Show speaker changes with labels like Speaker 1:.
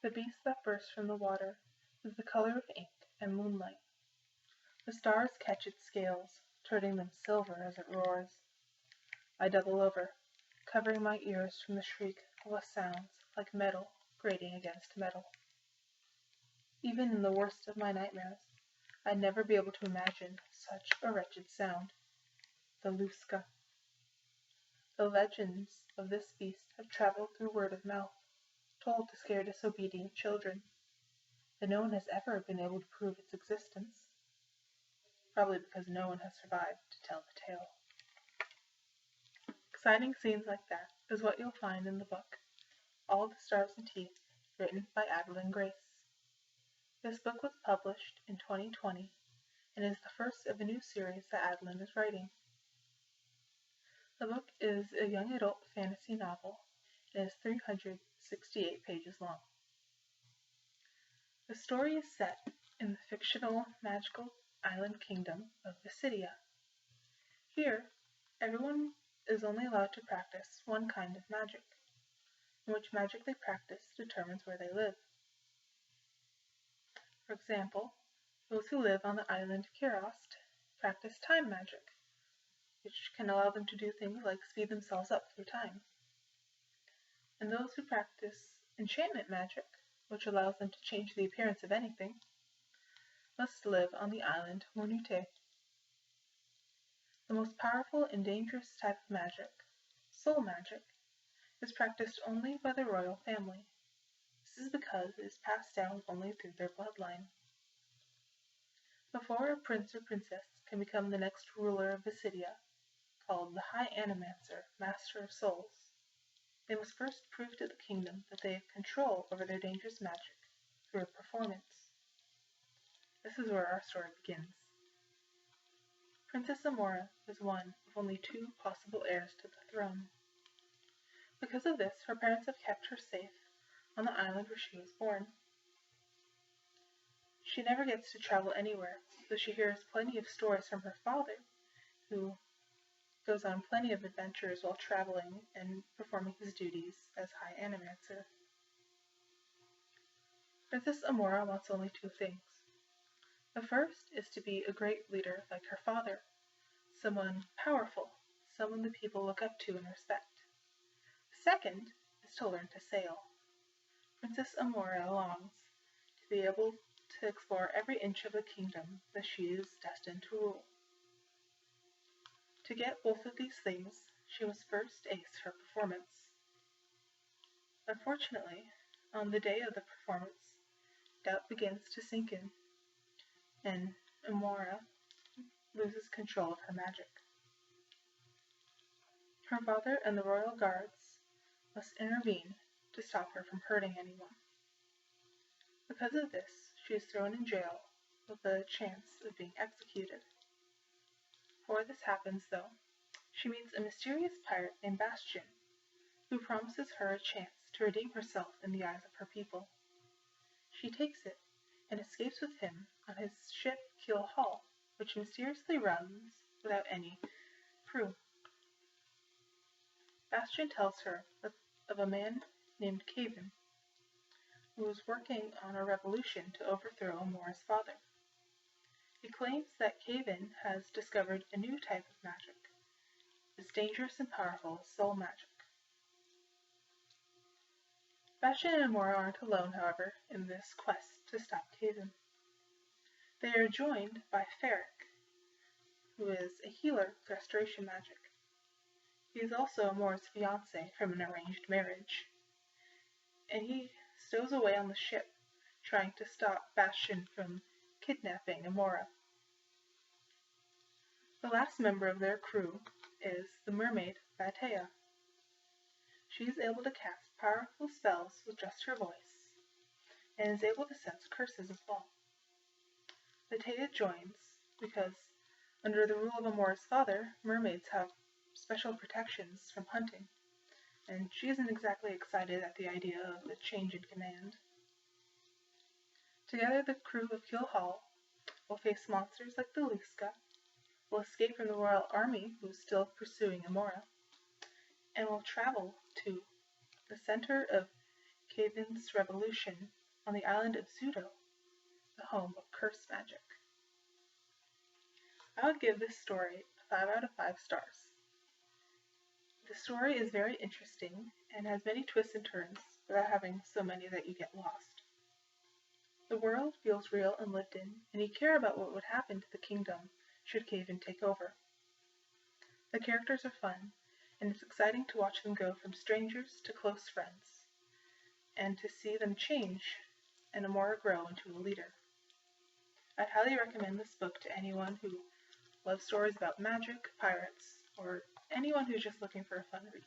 Speaker 1: The beast that bursts from the water is the color of ink and moonlight. The stars catch its scales, turning them silver as it roars. I double over, covering my ears from the shriek of what sounds like metal grating against metal. Even in the worst of my nightmares, I'd never be able to imagine such a wretched sound. The Luska. The legends of this beast have traveled through word of mouth, told to scare disobedient children, but no one has ever been able to prove its existence. Probably because no one has survived to tell the tale. Exciting scenes like that is what you'll find in the book, All the Stars and Teeth, written by Adalyn Grace. This book was published in 2020 and is the first of a new series that Adalyn is writing. The book is a young adult fantasy novel and is 368 pages long. The story is set in the fictional magical island kingdom of Visidia. Here, everyone is only allowed to practice one kind of magic, in which magic they practice determines where they live. For example, those who live on the island Kirost practice time magic, which can allow them to do things like speed themselves up through time. And those who practice enchantment magic, which allows them to change the appearance of anything, must live on the island Mornute. The most powerful and dangerous type of magic, soul magic, is practiced only by the royal family. This is because it is passed down only through their bloodline. Before a prince or princess can become the next ruler of Visidia, called the High Animancer, Master of Souls, they must first prove to the kingdom that they have control over their dangerous magic through a performance. This is where our story begins. Princess Amora is one of only 2 possible heirs to the throne. Because of this, her parents have kept her safe on the island where she was born. She never gets to travel anywhere, though she hears plenty of stories from her father, who goes on plenty of adventures while traveling and performing his duties as High Animancer. Princess Amora wants only 2 things. The first is to be a great leader like her father, someone powerful, someone the people look up to and respect. The second is to learn to sail. Princess Amora longs to be able to explore every inch of the kingdom that she is destined to rule. To get both of these things, she must first ace her performance. Unfortunately, on the day of the performance, doubt begins to sink in, and Amora loses control of her magic. Her father and the royal guards must intervene to stop her from hurting anyone. Because of this, she is thrown in jail with a chance of being executed. Before this happens, though, she meets a mysterious pirate named Bastian, who promises her a chance to redeem herself in the eyes of her people. She takes it and escapes with him on his ship Keel Hall, which mysteriously runs without any crew. Bastian tells her of a man named Caven, who is working on a revolution to overthrow Amora's father. He claims that Caven has discovered a new type of magic, as dangerous and powerful as soul magic. Bastian and Amora aren't alone, however, in this quest to stop Caven. They are joined by Ferric, who is a healer with restoration magic. He is also Amora's fiancé from an arranged marriage, and he stows away on the ship, trying to stop Bastian from kidnapping Amora. The last member of their crew is the mermaid Batea. She is able to cast powerful spells with just her voice, and is able to sense curses as well. Batea joins because, under the rule of Amora's father, mermaids have special protections from hunting, and she isn't exactly excited at the idea of the change in command. Together, the crew of Keel Hall will face monsters like the Luska, will escape from the royal army who is still pursuing Amora, and will travel to the center of Caven's revolution on the island of Zudo, the home of curse magic. I would give this story a 5 out of 5 stars. The story is very interesting and has many twists and turns without having so many that you get lost. The world feels real and lived in, and you care about what would happen to the kingdom should Caven take over. The characters are fun, and it's exciting to watch them go from strangers to close friends, and to see them change and Amora grow into a leader. I'd highly recommend this book to anyone who loves stories about magic, pirates, or anyone who's just looking for a fun read.